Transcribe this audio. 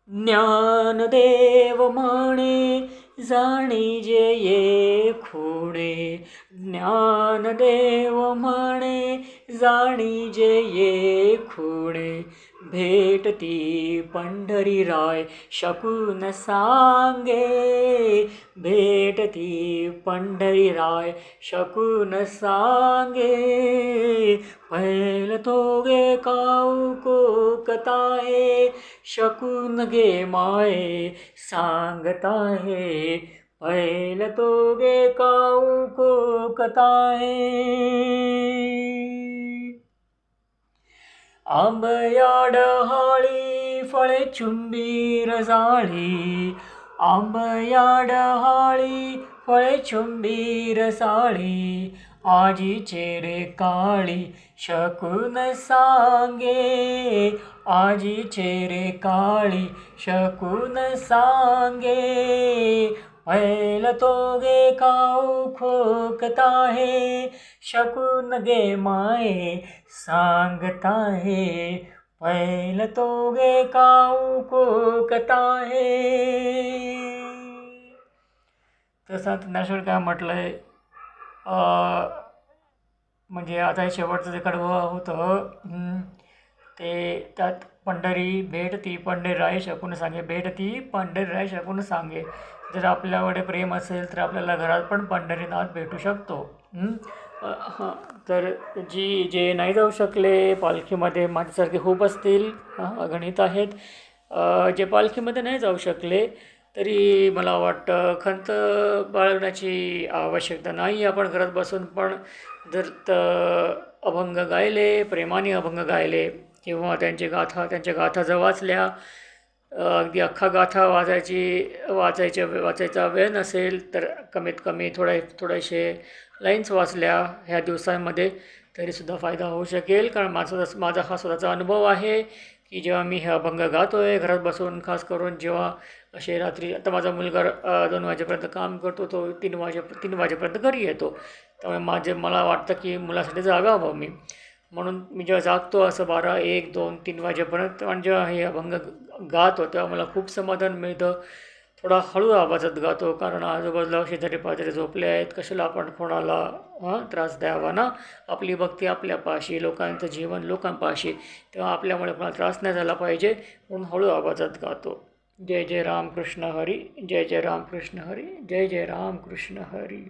ज्ञानदेव म्हणे जाणी जे ये खुणे, ज्ञानदेव म्हणे जाणी जे ये खुणे, भेटती पंढरीराय शकून सांगे, भेटती पंढरीराय शकून सांगे, पैल तोगे काऊ कताहे शकून गे माये सांगताहे, पैल तोगे काऊ कताहे. आंबया डहाळी फळे चुंबीर जाळी, आंबया डहाळी फळे चुंबीर साळी, आजीचे रे काळी शकून सांगे, आजीचे रे काळी शकून सांगे, पैल तोगे काऊ खोकताहे शकून गे माये सांगताहे, पैल तोगे काऊ खोकताहे. तसं ज्ञानेश्वर काय म्हटलंय, म्हणजे आता हे शेवटचं जे कडवं होतं ते त्यात पंढरी भेटती पंढरीराय शकून सांगे, भेटती पंढरीराय शकून सांगे. जर आपल्याकडे प्रेम असेल तर आपल्याला घरात पण पंढरीनाथ भेटू शकतो. हां, तर जे नाही जाऊ शकले पालखीमध्ये, माझ्यासारखे खूप असतील, अगणित आहेत, जे पालखीमध्ये नाही जाऊ शकले तरी मला वाटतं खंत बाळगण्याची आवश्यकता नाही. आपण घरात बसून पण जर अभंग गायले, प्रेमाने अभंग गायले किंवा त्यांच्या गाथा जर वाचल्या, अगदी अख्खा गाथा वाचायचा वेळ नसेल तर कमीत कमी थोडेसे लाईन्स वाचल्या ह्या दिवसांमध्ये तरीसुद्धा फायदा होऊ शकेल. कारण माझा हा स्वतःचा अनुभव आहे की जेव्हा मी हे अभंग गातो आहे घरात बसून, खास करून जेव्हा असे रात्री, आता माझा मुलगा 2 वाजेपर्यंत काम करतो, तो 3 वाजेपर्यंत घरी येतो, त्यामुळे मला वाटतं की मुलासाठी जागावं मी, म्हणून मी जेव्हा जागतो असं 12, 1, 2, 3 वाजेपर्यंत, आणि जेव्हा हे अभंग गातो तेव्हा मला खूप समाधान मिळतं. थोडा हळू आवाजात गातो कारण आजूबाजूला शेजारी पाजारी झोपले आहेत, कशाला आपण कोणाला त्रास द्यावा ना. आपली भक्ती आपल्यापाशी, लोकांचं जीवन लोकांपाशी, तेव्हा आपल्यामुळे कोणाला त्रास नाही झाला पाहिजे म्हणून हळू आवाजात गातो. जय जय राम कृष्ण हरी, जय जय राम कृष्ण हरी, जय जय राम कृष्ण हरी.